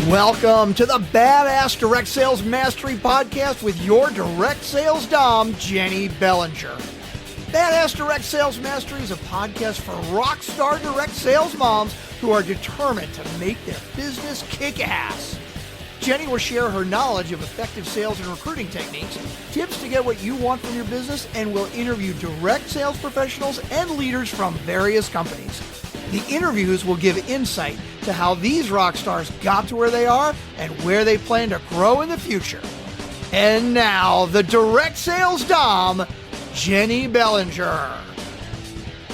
Welcome to the Badass Direct Sales Mastery Podcast with your direct sales dom, Jennie Bellinger. Badass Direct Sales Mastery is a podcast for rock star direct sales moms who are determined to make their business kick ass. Jennie will share her knowledge of effective sales and recruiting techniques, tips to get what you want from your business, and will interview direct sales professionals and leaders from various companies. The interviews will give insight to how these rock stars got to where they are and where they plan to grow in the future. And now, the direct sales dom, Jennie Bellinger.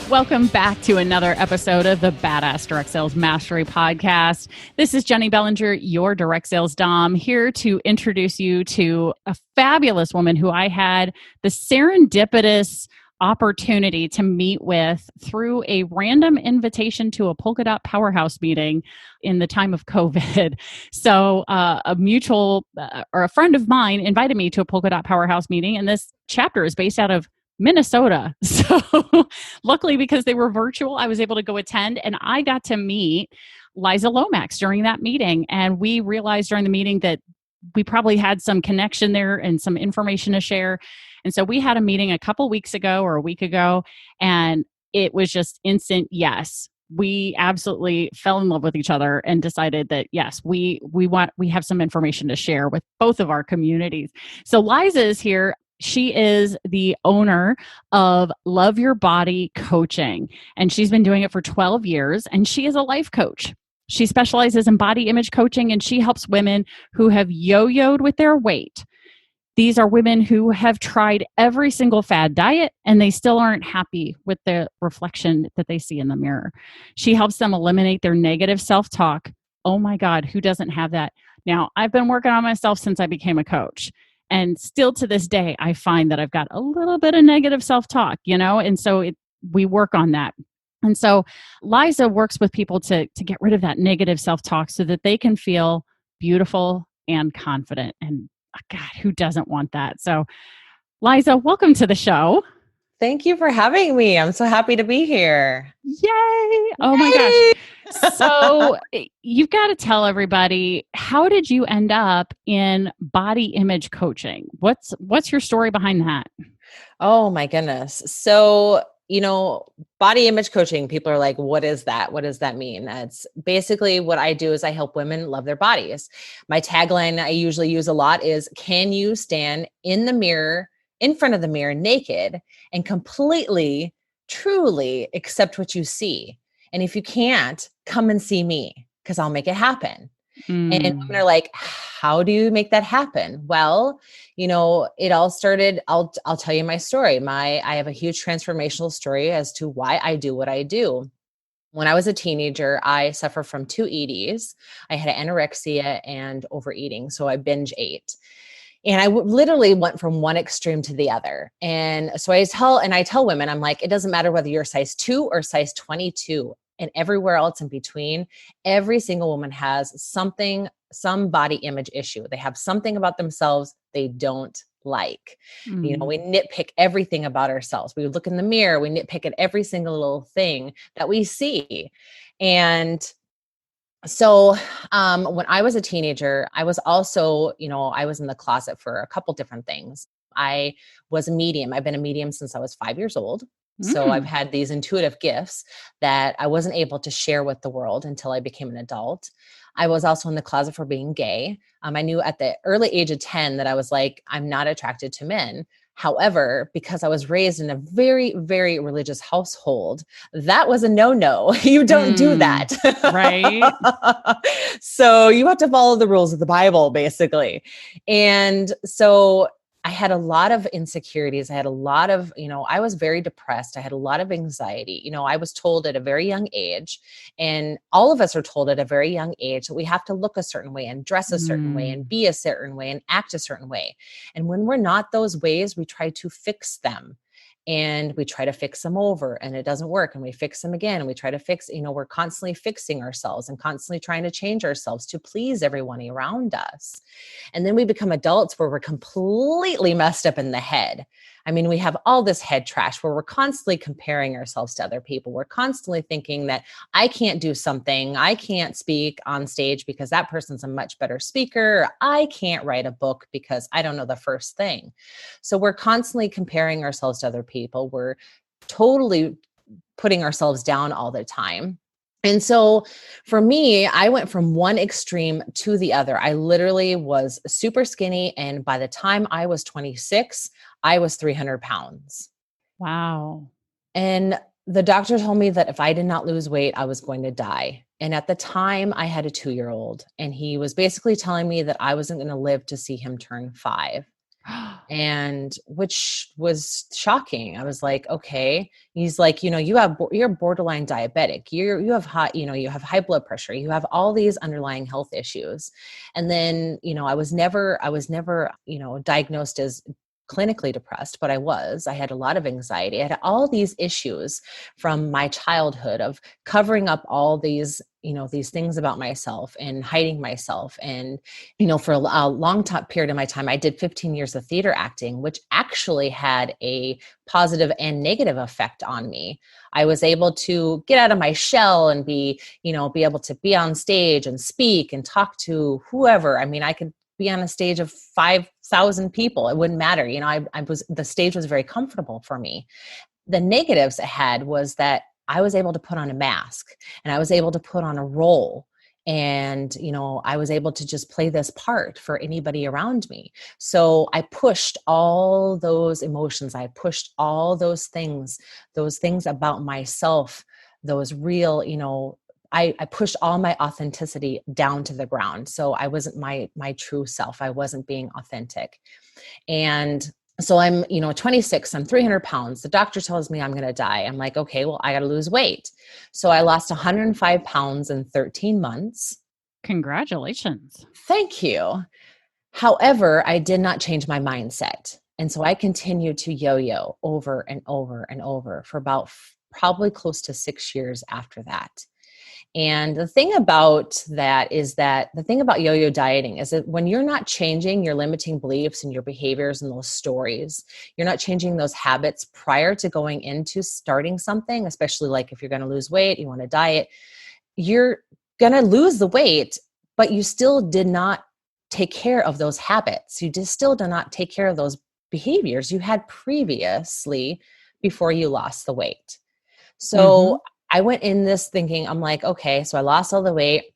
Welcome back to another episode of the Badass Direct Sales Mastery Podcast. This is Jennie Bellinger, your direct sales dom, here to introduce you to a fabulous woman who I had the serendipitous opportunity to meet with through a random invitation to a Polka Dot Powerhouse meeting in the time of COVID. So a mutual or a friend of mine invited me to a Polka Dot Powerhouse meeting, and this chapter is based out of Minnesota. So luckily, because they were virtual, I was able to go attend, and I got to meet Liza Lomax during that meeting. And we realized during the meeting that we probably had some connection there and some information to share. And so we had a meeting a couple weeks ago or a week ago, and it was just instant yes. We absolutely fell in love with each other and decided that yes, we have some information to share with both of our communities. So Liza is here. She is the owner of Love Your Body Coaching, and she's been doing it for 12 years, and she is a life coach. She specializes in body image coaching, and she helps women who have yo-yoed with their weight. These are women who have tried every single fad diet, and they still aren't happy with the reflection that they see in the mirror. She helps them eliminate their negative self-talk. Oh my God, who doesn't have that? Now, I've been working on myself since I became a coach. And still to this day, I find that I've got a little bit of negative self-talk, and so we work on that. And so Liza works with people to get rid of that negative self-talk so that they can feel beautiful and confident. And God, who doesn't want that? So Liza, welcome to the show. Thank you for having me. I'm so happy to be here. Yay! Oh my gosh. So you've got to tell everybody, how did you end up in body image coaching? What's your story behind that? Oh my goodness. So, body image coaching, people are like, what is that? What does that mean? That's basically what I do is I help women love their bodies. My tagline I usually use a lot is, can you stand in front of the mirror naked and completely, truly accept what you see? And if you can't, come and see me because I'll make it happen. And women are like, how do you make that happen? Well, it all started, I'll tell you my story. I have a huge transformational story as to why I do what I do. When I was a teenager, I suffered from 2 EDs. I had anorexia and overeating. So I binge ate. And I literally went from one extreme to the other. And so I tell women, I'm like, it doesn't matter whether you're size 2 or size 22 and everywhere else in between. Every single woman has some body image issue. They have something about themselves they don't like. We nitpick everything about ourselves. We look in the mirror, we nitpick at every single little thing that we see. And so when I was a teenager, I was also, I was in the closet for a couple different things. I was a medium. I've been a medium since I was 5 years old. So I've had these intuitive gifts that I wasn't able to share with the world until I became an adult. I was also in the closet for being gay. I knew at the early age of 10 that I was like, I'm not attracted to men. However, because I was raised in a very, very religious household, that was a no-no. You don't do that. Right. So you have to follow the rules of the Bible, basically. And so I had a lot of insecurities. I had a lot of, I was very depressed. I had a lot of anxiety. I was told at a very young age, and all of us are told at a very young age that we have to look a certain way and dress a certain way and be a certain way and act a certain way. And when we're not those ways, we try to fix them. And we try to fix them over and it doesn't work. And we fix them again. And we try to fix, we're constantly fixing ourselves and constantly trying to change ourselves to please everyone around us. And then we become adults where we're completely messed up in the head. I mean, we have all this head trash where we're constantly comparing ourselves to other people. We're constantly thinking that I can't do something. I can't speak on stage because that person's a much better speaker. I can't write a book because I don't know the first thing. So we're constantly comparing ourselves to other people. We're totally putting ourselves down all the time. And so for me, I went from one extreme to the other. I literally was super skinny. And by the time I was 26, I was 300 pounds. Wow. And the doctor told me that if I did not lose weight, I was going to die. And at the time, I had a 2-year-old, and he was basically telling me that I wasn't going to live to see him turn 5. And which was shocking. I was like, okay. He's like, you're borderline diabetic. You have high blood pressure. You have all these underlying health issues. And then, I was never, diagnosed as clinically depressed, but I had a lot of anxiety. I had all these issues from my childhood of covering up all these things about myself and hiding myself. And, for a long period of my time, I did 15 years of theater acting, which actually had a positive and negative effect on me. I was able to get out of my shell and be able to be on stage and speak and talk to whoever. I mean, I could be on a stage of 5,000 people. It wouldn't matter. The stage was very comfortable for me. The negatives it had was that I was able to put on a mask, and I was able to put on a role, and, I was able to just play this part for anybody around me. So I pushed all those emotions. I pushed all those things about myself, those real, I pushed all my authenticity down to the ground. So I wasn't my true self. I wasn't being authentic. And so I'm, 26, I'm 300 pounds. The doctor tells me I'm going to die. I'm like, okay, well, I got to lose weight. So I lost 105 pounds in 13 months. Congratulations. Thank you. However, I did not change my mindset. And so I continued to yo-yo over and over and over for about probably close to 6 years after that. And the thing about that is that the thing about yo-yo dieting is that when you're not changing your limiting beliefs and your behaviors and those stories, you're not changing those habits prior to going into starting something, especially like if you're going to lose weight, you want to diet, you're going to lose the weight, but you still did not take care of those habits. You just still did not take care of those behaviors you had previously before you lost the weight. So I went in this thinking, I'm like, okay, so I lost all the weight,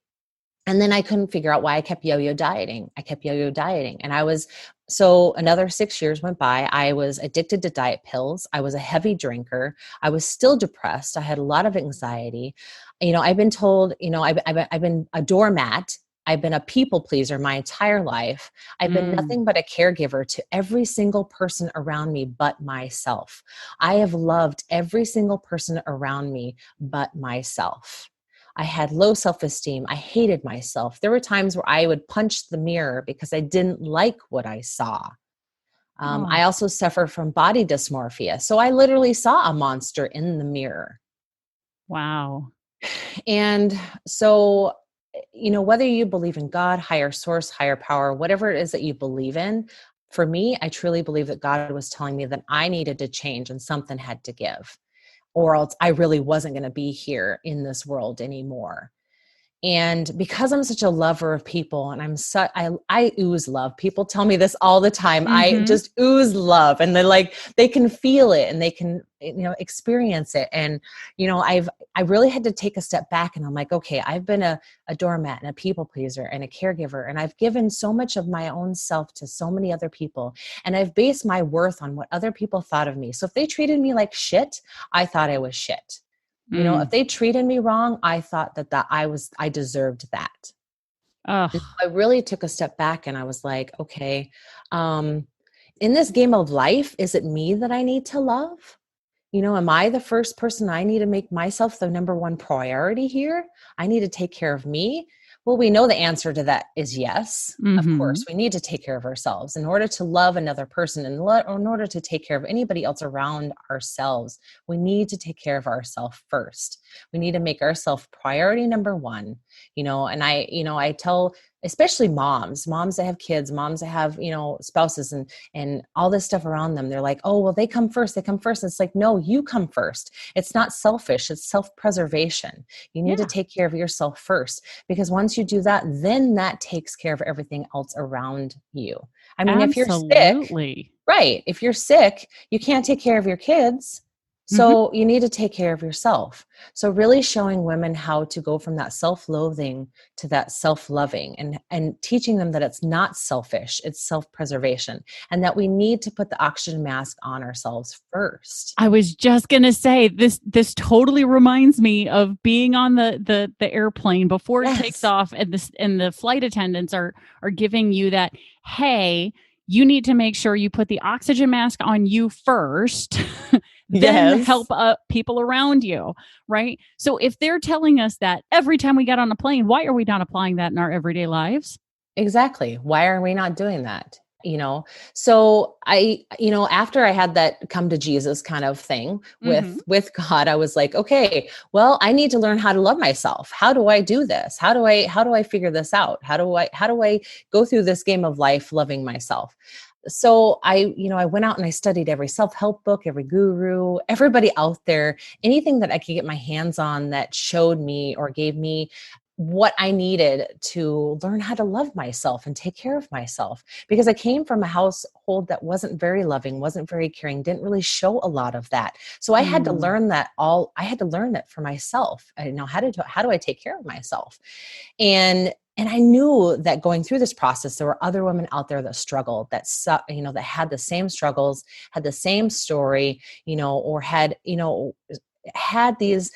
and then I couldn't figure out why I kept yo-yo dieting. And so another 6 years went by. I was addicted to diet pills. I was a heavy drinker. I was still depressed. I had a lot of anxiety. I've been told, I've been a doormat. I've been a people pleaser my entire life. I've been nothing but a caregiver to every single person around me but myself. I have loved every single person around me but myself. I had low self-esteem. I hated myself. There were times where I would punch the mirror because I didn't like what I saw. I also suffer from body dysmorphia. So I literally saw a monster in the mirror. Wow. And so, whether you believe in God, higher source, higher power, whatever it is that you believe in, for me, I truly believe that God was telling me that I needed to change and something had to give, or else I really wasn't going to be here in this world anymore. And because I'm such a lover of people, and I ooze love. People tell me this all the time. I just ooze love, and they can feel it, and they can, experience it. And, I really had to take a step back, and I'm like, okay, I've been a doormat and a people pleaser and a caregiver, and I've given so much of my own self to so many other people, and I've based my worth on what other people thought of me. So if they treated me like shit, I thought I was shit. If they treated me wrong, I thought that I deserved that. I really took a step back, and I was like, okay, in this game of life, is it me that I need to love? Am I the first person? I need to make myself the number one priority here. I need to take care of me. Well, we know the answer to that is yes. Of course, we need to take care of ourselves in order to love another person, and in order to take care of anybody else around ourselves. We need to take care of ourselves first. We need to make ourselves priority number one, and I tell, especially moms that have kids, moms that have, spouses and all this stuff around them. They're like, oh, well, they come first. It's like, no, you come first. It's not selfish. It's self-preservation. You need to take care of yourself first, because once you do that, then that takes care of everything else around you. I mean, if you're sick, right. If you're sick, you can't take care of your kids. So you need to take care of yourself. So really showing women how to go from that self-loathing to that self-loving, and teaching them that it's not selfish, it's self-preservation, and that we need to put the oxygen mask on ourselves first. I was just going to say, this totally reminds me of being on the airplane before it takes off, and the flight attendants are giving you that, hey, you need to make sure you put the oxygen mask on you first. Then help people around you, right? So if they're telling us that every time we get on a plane, why are we not applying that in our everyday lives? Exactly. Why are we not doing that? So after I had that come to Jesus kind of thing with God, I was like, okay, well, I need to learn how to love myself. How do I do this? How do I figure this out? How do I go through this game of life loving myself? So I went out and I studied every self-help book, every guru, everybody out there, anything that I could get my hands on that showed me or gave me what I needed to learn how to love myself and take care of myself. Because I came from a household that wasn't very loving, wasn't very caring, didn't really show a lot of that. So I had to learn that I had to learn that for myself. How do I take care of myself? And I knew that going through this process, there were other women out there that struggled, that had the same struggles, had the same story, or had these,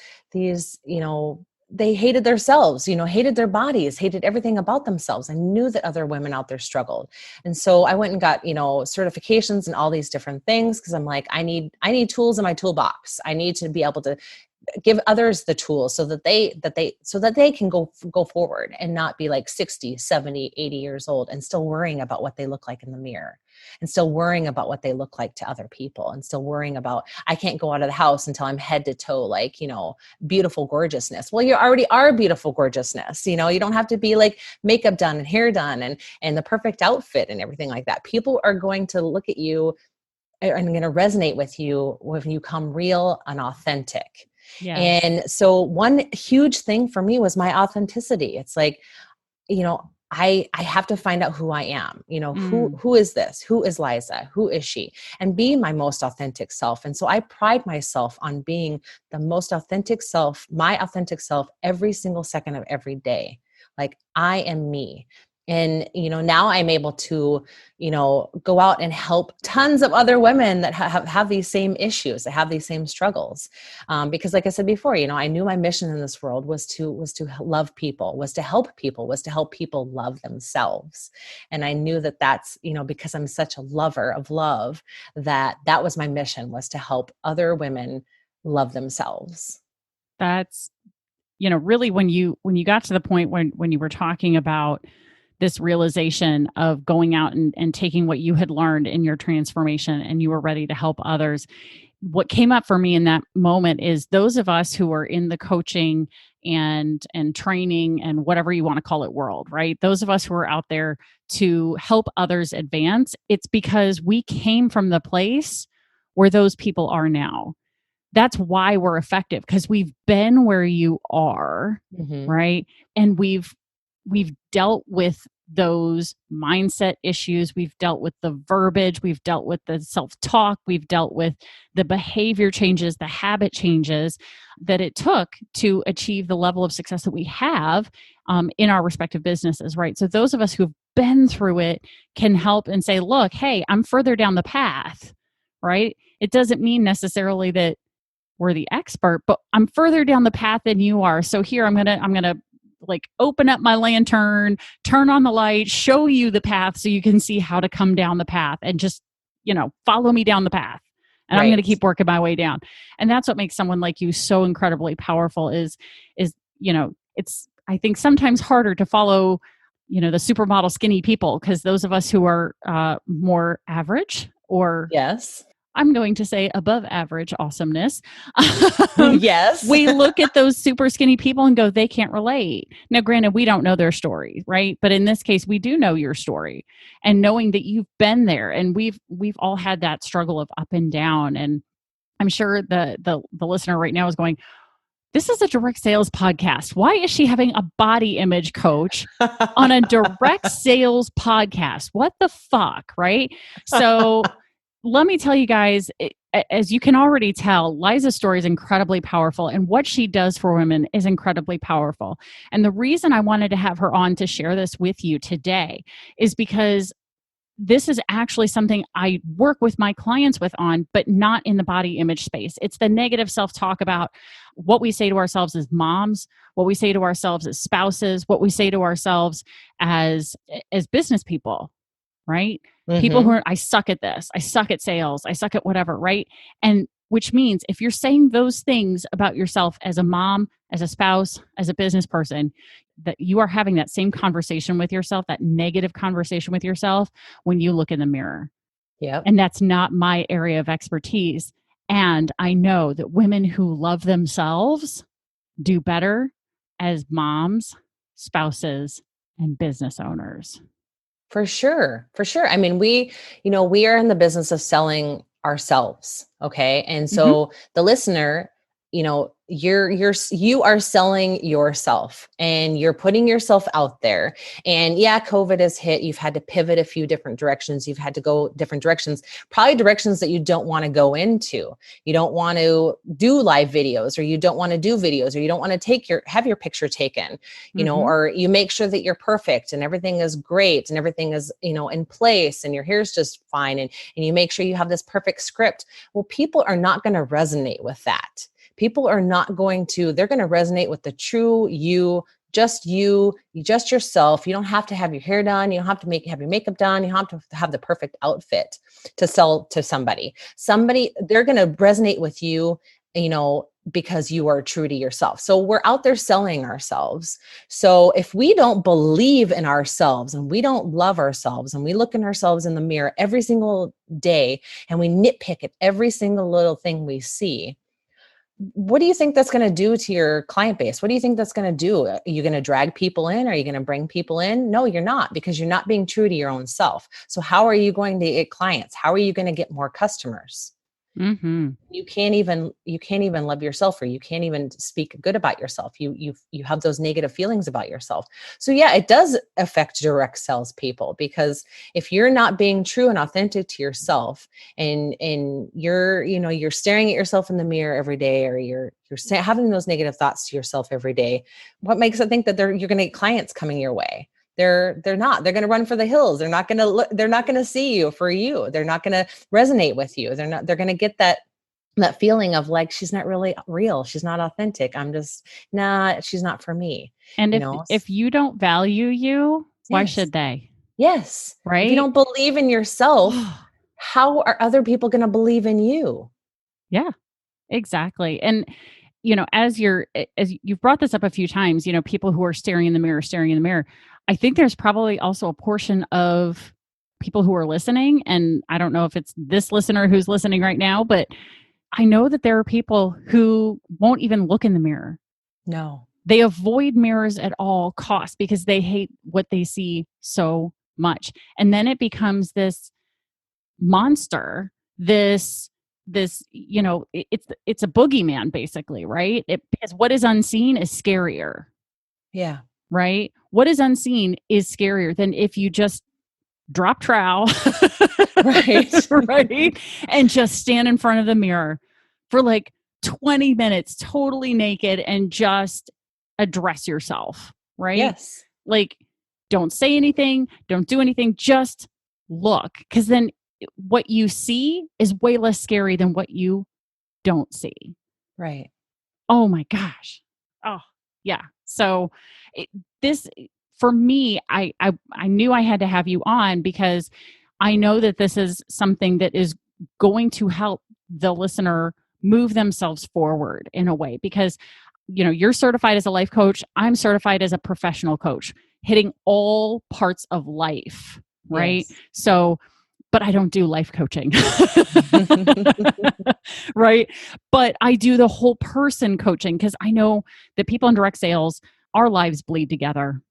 they hated themselves, hated their bodies, hated everything about themselves. I knew that other women out there struggled. And so I went and got, certifications and all these different things, because I'm like, I need tools in my toolbox. I need to be able to give others the tools so that they can go forward and not be like 60, 70, 80 years old and still worrying about what they look like in the mirror, and still worrying about what they look like to other people, and still worrying about, I can't go out of the house until I'm head to toe, like, beautiful gorgeousness. Well, you already are beautiful gorgeousness. You don't have to be like makeup done and hair done and the perfect outfit and everything like that. People are going to look at you and going to resonate with you when you come real and authentic. Yeah. And so one huge thing for me was my authenticity. It's like, I have to find out who I am, who is this? Who is Liza? Who is she? And be my most authentic self. And so I pride myself on being the most authentic self, my authentic self, every single second of every day. Like, I am me. And, now I'm able to, go out and help tons of other women that have these same issues, that have these same struggles. Because like I said before, I knew my mission in this world was to love people, was to help people love themselves. And I knew that that's, because I'm such a lover of love, that was my mission, was to help other women love themselves. That's, really when you got to the point when you were talking about this realization of going out and taking what you had learned in your transformation, and you were ready to help others. What came up for me in that moment is those of us who are in the coaching and training and whatever you want to call it world, right? Those of us who are out there to help others advance, it's because we came from the place where those people are now. That's why we're effective, because we've been where you are, right? And we've dealt with those mindset issues. We've dealt with the verbiage. We've dealt with the self-talk. We've dealt with the behavior changes, the habit changes that it took to achieve the level of success that we have in our respective businesses, right? So those of us who've been through it can help and say, look, hey, I'm further down the path, right? It doesn't mean necessarily that we're the expert, but I'm further down the path than you are. So here I'm gonna like open up my lantern, turn on the light, show you the path so you can see how to come down the path, and just, follow me down the path. And right. I'm going to keep working my way down. And that's what makes someone like you so incredibly powerful is, it's, I think sometimes harder to follow, the supermodel skinny people, because those of us who are more average or yes, I'm going to say above average awesomeness. Yes. We look at those super skinny people and go, they can't relate. Now, granted, we don't know their story, right? But in this case, we do know your story, and knowing that you've been there, and we've all had that struggle of up and down. And I'm sure the listener right now is going, this is a direct sales podcast. Why is she having a body image coach on a direct sales podcast? What the fuck, right? So let me tell you guys, as you can already tell, Liza's story is incredibly powerful, and what she does for women is incredibly powerful. And the reason I wanted to have her on to share this with you today is because this is actually something I work with my clients with on, but not in the body image space. It's the negative self-talk about what we say to ourselves as moms, what we say to ourselves as spouses, what we say to ourselves as business people, right? Mm-hmm. People who are, I suck at this, I suck at sales, I suck at whatever, right? And which means if you're saying those things about yourself as a mom, as a spouse, as a business person, that you are having that same conversation with yourself, that negative conversation with yourself when you look in the mirror. Yeah. And that's not my area of expertise. And I know that women who love themselves do better as moms, spouses, and business owners. For sure. For sure. I mean, we are in the business of selling ourselves. Okay. And so the listener, you are selling yourself, and you're putting yourself out there. And yeah, COVID has hit. You've had to pivot a few different directions. You've had to go different directions, probably directions that you don't want to go into. You don't want to do live videos, or you don't want to do videos, or you don't want to have your picture taken, or you make sure that you're perfect and everything is great and everything is, in place and your hair's just fine. And you make sure you have this perfect script. Well, people are not going to resonate with that. People are not going to, they're going to resonate with the true you, just yourself. You don't have to have your hair done. You don't have to have your makeup done. You don't have to have the perfect outfit to sell to somebody. They're going to resonate with you, because you are true to yourself. So we're out there selling ourselves. So if we don't believe in ourselves, and we don't love ourselves, and we look in ourselves in the mirror every single day, and we nitpick at every single little thing we see, what do you think that's going to do to your client base? What do you think that's going to do? Are you going to drag people in? Are you going to bring people in? No, you're not, because you're not being true to your own self. So how are you going to get clients? How are you going to get more customers? Mm-hmm. You can't even love yourself, or you can't even speak good about yourself. You have those negative feelings about yourself. So yeah, it does affect direct sales people, because if you're not being true and authentic to yourself, and you're staring at yourself in the mirror every day, or you're having those negative thoughts to yourself every day, what makes it think that you're going to get clients coming your way? They're not. They're going to run for the hills. They're not going to see you for you. They're not going to resonate with you. They're going to get that feeling of like, she's not really real. She's not authentic. She's not for me. And if you don't value you, why should they? Yes. Right. If you don't believe in yourself, how are other people going to believe in you? Yeah, exactly. And as you've brought this up a few times, people who are staring in the mirror, I think there's probably also a portion of people who are listening, and I don't know if it's this listener who's listening right now, but I know that there are people who won't even look in the mirror. No. They avoid mirrors at all costs because they hate what they see so much. And then it becomes this monster, it's a boogeyman basically, right? Because what is unseen is scarier. Yeah. Right? What is unseen is scarier than if you just drop trowel, right? Right? And just stand in front of the mirror for like 20 minutes, totally naked, and just address yourself, right? Yes. Like, don't say anything, don't do anything, just look. Because then what you see is way less scary than what you don't see. Right. Oh my gosh. Oh, yeah. So for me, I knew I had to have you on, because I know that this is something that is going to help the listener move themselves forward in a way, because you're certified as a life coach. I'm certified as a professional coach, hitting all parts of life. Right. Yes. So but I don't do life coaching. Right? But I do the whole person coaching because I know that people in direct sales, our lives bleed together.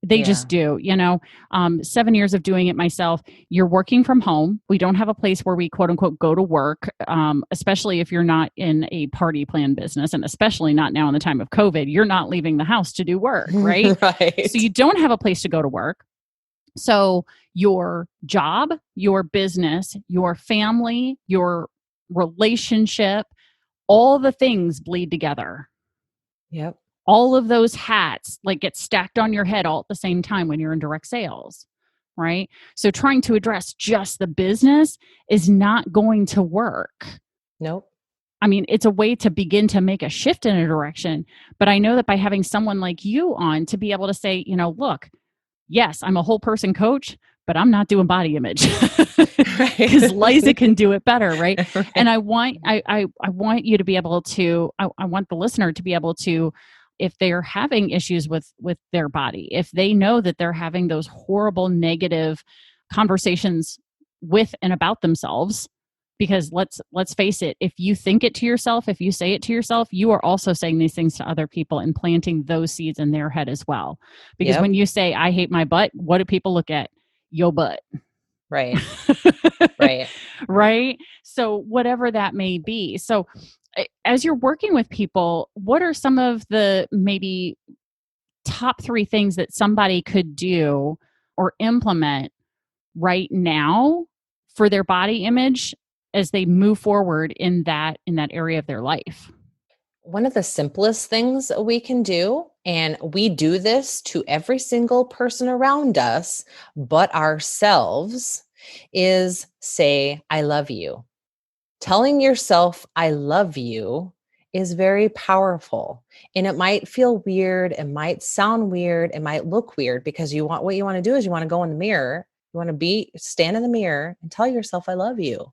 They just do, 7 years of doing it myself. You're working from home. We don't have a place where we quote unquote go to work, especially if you're not in a party plan business, and especially not now in the time of COVID. You're not leaving the house to do work, right? Right. So you don't have a place to go to work. So your job, your business, your family, your relationship, all the things bleed together. Yep. All of those hats like get stacked on your head all at the same time when you're in direct sales, right? So trying to address just the business is not going to work. Nope. I mean, it's a way to begin to make a shift in a direction, but I know that by having someone like you on to be able to say, look, yes, I'm a whole person coach, but I'm not doing body image because Liza can do it better, right? And I want you to be able to, I want the listener to be able to, if they're having issues with their body, if they know that they're having those horrible negative conversations with and about themselves, because let's face it, if you think it to yourself, if you say it to yourself, you are also saying these things to other people and planting those seeds in their head as well. Because when you say, I hate my butt, what do people look at? Your butt. Right. Right. Right. So whatever that may be. So as you're working with people, what are some of the maybe top 3 things that somebody could do or implement right now for their body image as they move forward in that area of their life? One of the simplest things we can do, and we do this to every single person around us, but ourselves, is say, I love you. Telling yourself, I love you is very powerful. And it might feel weird. It might sound weird. It might look weird because what you want to do is you want to go in the mirror. You want to stand in the mirror and tell yourself, I love you.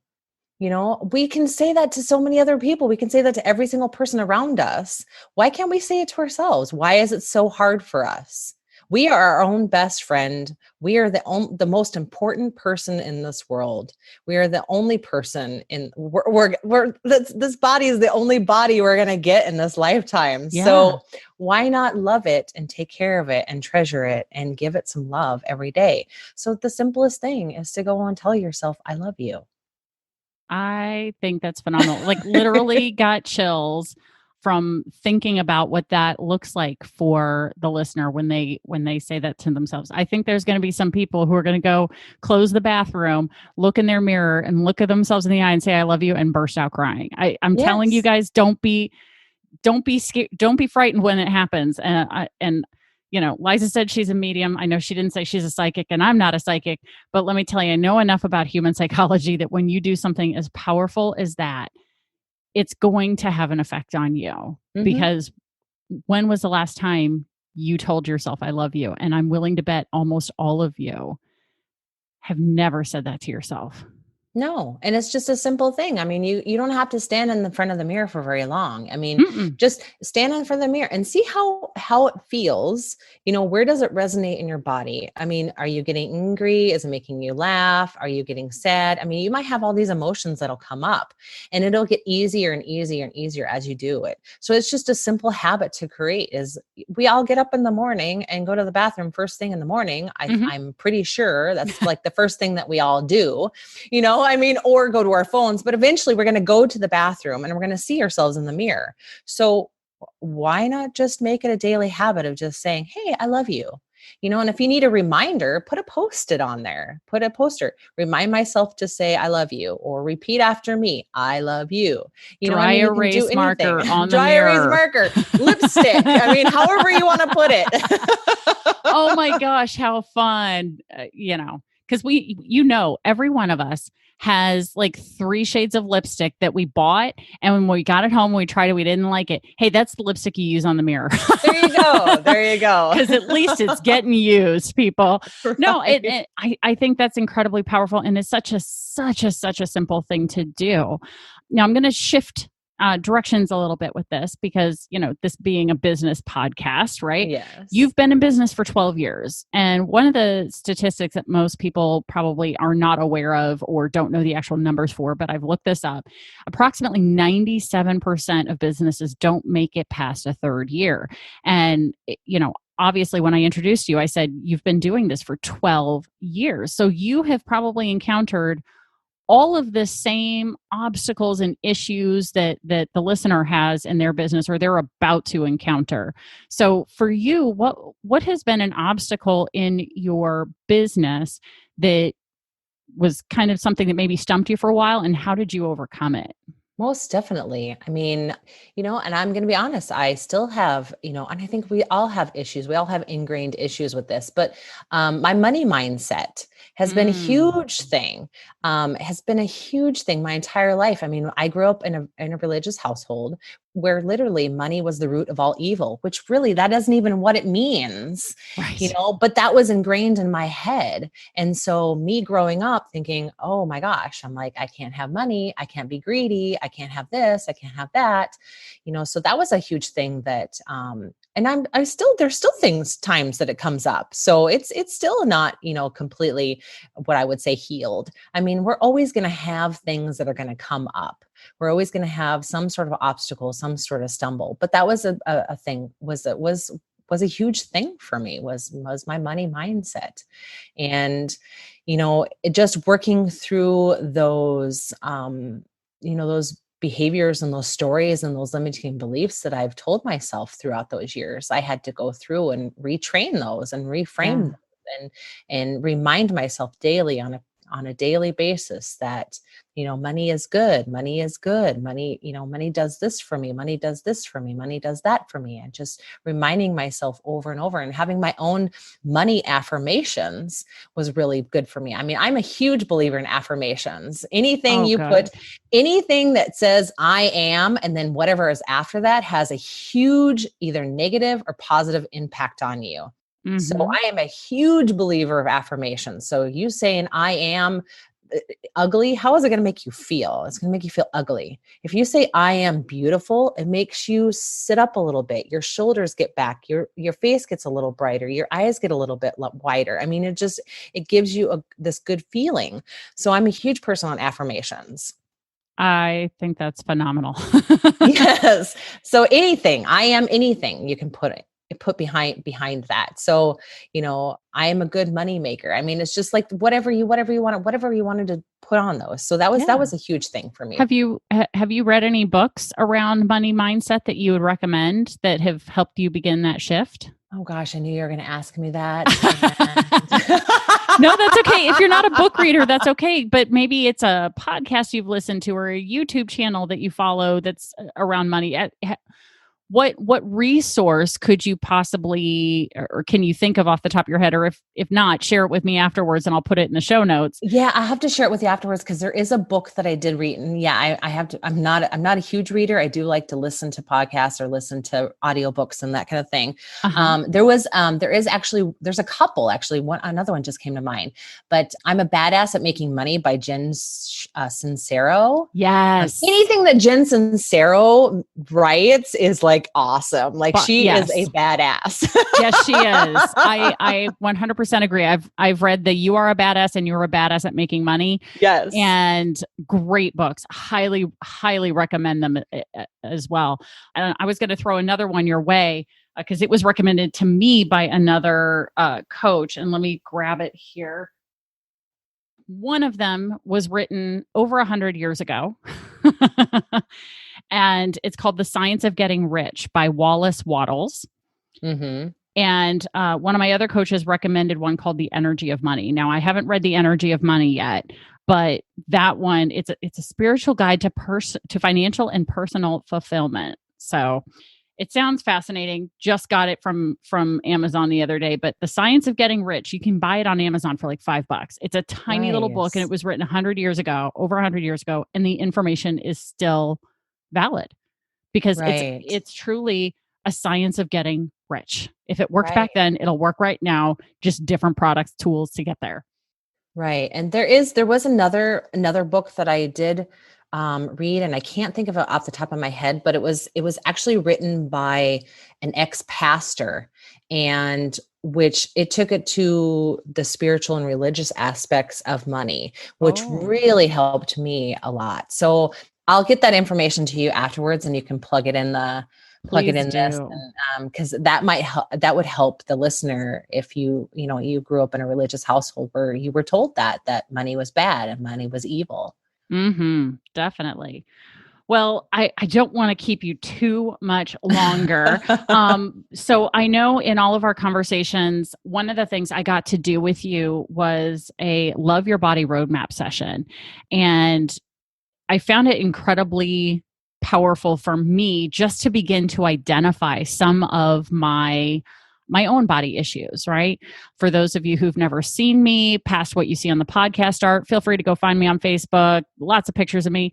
We can say that to so many other people. We can say that to every single person around us. Why can't we say it to ourselves? Why is it so hard for us? We are our own best friend. We are the most important person in this world. We are the only person this body is the only body we're going to get in this lifetime. Yeah. So why not love it and take care of it and treasure it and give it some love every day? So the simplest thing is to go and tell yourself, I love you. I think that's phenomenal. Like literally got chills from thinking about what that looks like for the listener when they say that to themselves. I think there's going to be some people who are going to go close the bathroom, look in their mirror and look at themselves in the eye and say, I love you, and burst out crying. I'm telling you guys, don't be scared. Don't be frightened when it happens. And Liza said she's a medium. I know she didn't say she's a psychic, and I'm not a psychic, but let me tell you, I know enough about human psychology that when you do something as powerful as that, it's going to have an effect on you. Mm-hmm. Because when was the last time you told yourself, I love you? And I'm willing to bet almost all of you have never said that to yourself. No. And it's just a simple thing. I mean, you don't have to stand in the front of the mirror for very long. I mean, just stand in front of the mirror and see how it feels. Where does it resonate in your body? I mean, are you getting angry? Is it making you laugh? Are you getting sad? I mean, you might have all these emotions that'll come up, and it'll get easier and easier and easier as you do it. So it's just a simple habit to create. Is we all get up in the morning and go to the bathroom first thing in the morning. I'm pretty sure that's like the first thing that we all do, or go to our phones, but eventually we're going to go to the bathroom and we're going to see ourselves in the mirror. So why not just make it a daily habit of just saying, hey, I love you, and if you need a reminder, put a Post-it on there, put a poster, remind myself to say, I love you, or repeat after me, I love you, dry erase marker on the dry mirror. Erase marker, lipstick. I mean, however you want to put it. Oh my gosh, how fun. Because every one of us has like 3 shades of lipstick that we bought. And when we got it home, we tried it, we didn't like it. Hey, that's the lipstick you use on the mirror. There you go. There you go. Because at least it's getting used, people. Right. No, I think that's incredibly powerful. And it's such a simple thing to do. Now I'm going to shift directions a little bit with this because, this being a business podcast, right? Yes. You've been in business for 12 years. And one of the statistics that most people probably are not aware of or don't know the actual numbers for, but I've looked this up, approximately 97% of businesses don't make it past a third year. And, obviously, when I introduced you, I said, you've been doing this for 12 years. So you have probably encountered all of the same obstacles and issues that the listener has in their business or they're about to encounter. So for you, what has been an obstacle in your business that was kind of something that maybe stumped you for a while, and how did you overcome it? Most definitely. I mean, and I'm going to be honest, I still have, and I think we all have issues. We all have ingrained issues with this, but my money mindset has been a huge thing. Has been a huge thing my entire life. I mean, I grew up in a religious household where literally money was the root of all evil, which really that isn't even what it means, Right. but that was ingrained in my head. And so me growing up thinking, oh my gosh, I'm like, I can't have money. I can't be greedy. I can't have this. I can't have that, so that was a huge thing that, and there's still times that it comes up. So it's still not, completely what I would say healed. I mean, we're always going to have things that are going to come up. We're always going to have some sort of obstacle, some sort of stumble. But that was a thing, was a huge thing for me, was my money mindset. And, it just working through those, those behaviors and those stories and those limiting beliefs that I've told myself throughout those years. I had to go through and retrain those and reframe them and remind myself daily on a daily basis that, money is good. Money is good. Money, money does this for me. Money does this for me. Money does that for me. And just reminding myself over and over and having my own money affirmations was really good for me. I mean, I'm a huge believer in affirmations. Anything anything that says I am, and then whatever is after that has a huge either negative or positive impact on you. Mm-hmm. So I am a huge believer of affirmations. So you saying I am ugly, how is it going to make you feel? It's going to make you feel ugly. If you say I am beautiful, it makes you sit up a little bit. Your shoulders get back. Your face gets a little brighter. Your eyes get a little bit wider. I mean, it gives you this good feeling. So I'm a huge person on affirmations. I think that's phenomenal. Yes. So anything, I am anything, you can put behind that. So, I am a good money maker. I mean, it's just like whatever you wanted to put on those. So that was a huge thing for me. Have you read any books around money mindset that you would recommend that have helped you begin that shift? Oh gosh, I knew you were going to ask me that. No, that's okay. If you're not a book reader, that's okay. But maybe it's a podcast you've listened to or a YouTube channel that you follow that's around money. What resource could you possibly, or can you think of off the top of your head, or if not, share it with me afterwards and I'll put it in the show notes. Yeah, I have to share it with you afterwards because there is a book that I did read, and I have to. I'm not a huge reader. I do like to listen to podcasts or listen to audiobooks and that kind of thing. Uh-huh. There's a couple actually. Another one just came to mind. But I'm a Badass at Making Money by Jen Sincero. Yes, anything that Jen Sincero writes is like awesome. Like she is a badass. Yes, she is. I 100% agree. I've read the You Are a Badass and You're a Badass at Making Money. Yes. And great books. Highly, highly recommend them as well. And I was going to throw another one your way because it was recommended to me by another coach. And let me grab it here. One of them was written over 100 years ago. And it's called The Science of Getting Rich by Wallace Wattles. Mm-hmm. And one of my other coaches recommended one called The Energy of Money. Now, I haven't read The Energy of Money yet, but that one, it's a spiritual guide to financial and personal fulfillment. So it sounds fascinating. Just got it from Amazon the other day, but The Science of Getting Rich, you can buy it on Amazon for like $5. It's a tiny little book, and it was written over 100 years ago, and the information is still valid because it's truly a science of getting rich. If it worked back then, it'll work right now, just different products, tools to get there. Right. And there was another book that I did read, and I can't think of it off the top of my head, but it was actually written by an ex-pastor, and which it took it to the spiritual and religious aspects of money, which really helped me a lot. So I'll get that information to you afterwards, and you can plug it in this, because that would help the listener if you grew up in a religious household where you were told that money was bad and money was evil. Definitely. Well, I don't want to keep you too much longer. So I know in all of our conversations, one of the things I got to do with you was a Love Your Body Roadmap session. And I found it incredibly powerful for me just to begin to identify some of my own body issues, right? For those of you who've never seen me past what you see on the podcast art, feel free to go find me on Facebook. Lots of pictures of me.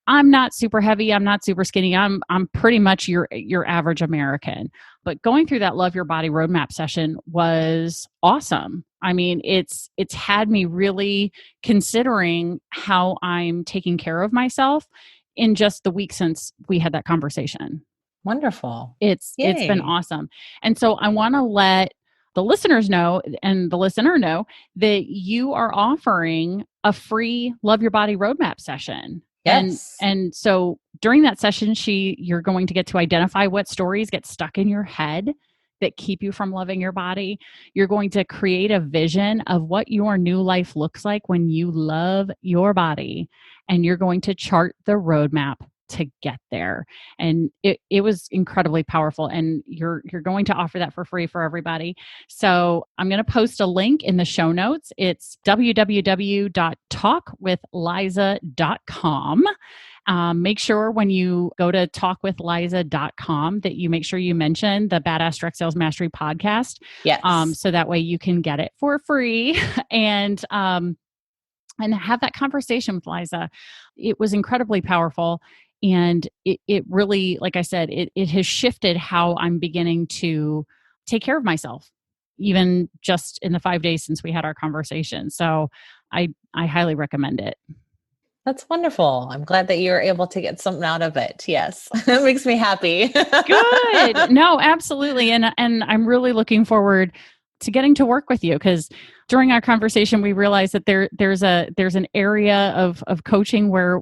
I'm not super heavy. I'm not super skinny. I'm pretty much your average American. But going through that Love Your Body Roadmap session was awesome. I mean, it's had me really considering how I'm taking care of myself in just the week since we had that conversation. Wonderful. It's been awesome. And so I want to let the listeners know and the listener know that you are offering a free Love Your Body Roadmap session. Yes. And so during that session, you're going to get to identify what stories get stuck in your head that keep you from loving your body. You're going to create a vision of what your new life looks like when you love your body. And you're going to chart the roadmap to get there. And it was incredibly powerful. And you're going to offer that for free for everybody. So I'm going to post a link in the show notes. It's www.talkwithliza.com. Make sure when you go to talkwithliza.com that you make sure you mention the Badass Direct Sales Mastery podcast. Yes. So that way you can get it for free and have that conversation with Liza. It was incredibly powerful. And it really, like I said, it has shifted how I'm beginning to take care of myself, even just in the 5 days since we had our conversation. So I highly recommend it. That's wonderful. I'm glad that you were able to get something out of it. Yes. It makes me happy. Good. No, absolutely. And I'm really looking forward to getting to work with you, because during our conversation, we realized that there's an area of coaching where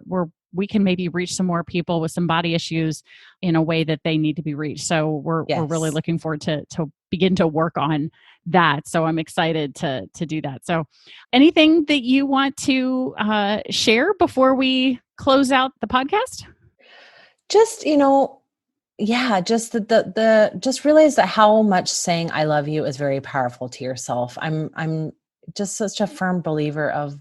we can maybe reach some more people with some body issues in a way that they need to be reached. So we're really looking forward to begin to work on that. So I'm excited to do that. So anything that you want to share before we close out the podcast? Just, just just realize that how much saying I love you is very powerful to yourself. I'm just such a firm believer of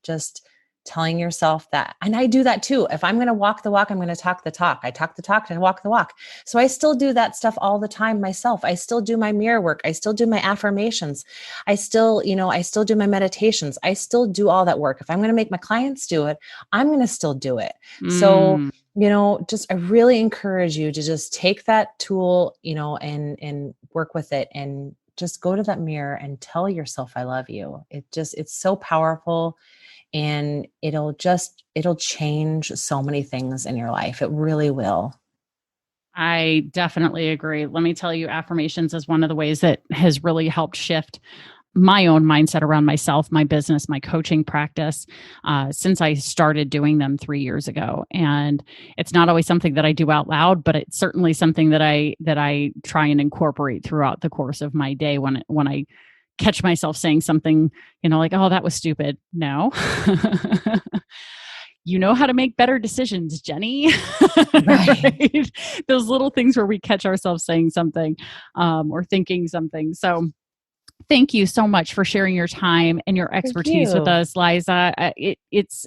just telling yourself that. And I do that too. If I'm going to walk the walk, I'm going to talk the talk. I talk the talk and walk the walk. So I still do that stuff all the time myself. I still do my mirror work. I still do my affirmations. I still do my meditations. I still do all that work. If I'm going to make my clients do it, I'm going to still do it. So, I really encourage you to just take that tool, and work with it, and just go to that mirror and tell yourself, I love you. It's so powerful. And it'll change so many things in your life. It really will. I definitely agree. Let me tell you, affirmations is one of the ways that has really helped shift my own mindset around myself, my business, my coaching practice, since I started doing them 3 years ago. And it's not always something that I do out loud, but it's certainly something that I try and incorporate throughout the course of my day when I catch myself saying something, like, oh, that was stupid. No. You know how to make better decisions, Jenny. Right? Those little things where we catch ourselves saying something or thinking something. So thank you so much for sharing your time and your expertise with us, Liza.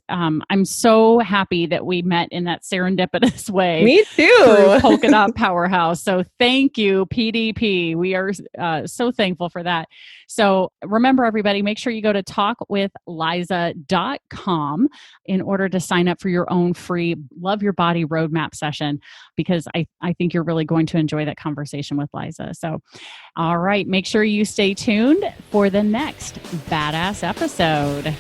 I'm so happy that we met in that serendipitous way. Me too. Through Polka Dot Powerhouse. So thank you, PDP. We are so thankful for that. So remember, everybody, make sure you go to talkwithliza.com in order to sign up for your own free Love Your Body Roadmap session, because I think you're really going to enjoy that conversation with Liza. So, all right, make sure you stay tuned for the next badass episode.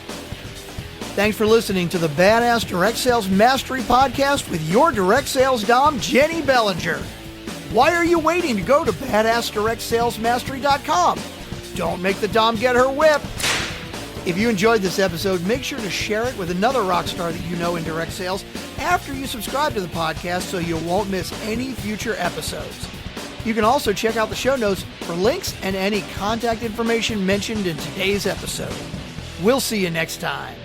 Thanks for listening to the Badass Direct Sales Mastery Podcast with your direct sales dom, Jennie Bellinger. Why are you waiting to go to badassdirectsalesmastery.com? Don't make the dom get her whip. If you enjoyed this episode, make sure to share it with another rock star that you know in direct sales after you subscribe to the podcast so you won't miss any future episodes. You can also check out the show notes for links and any contact information mentioned in today's episode. We'll see you next time.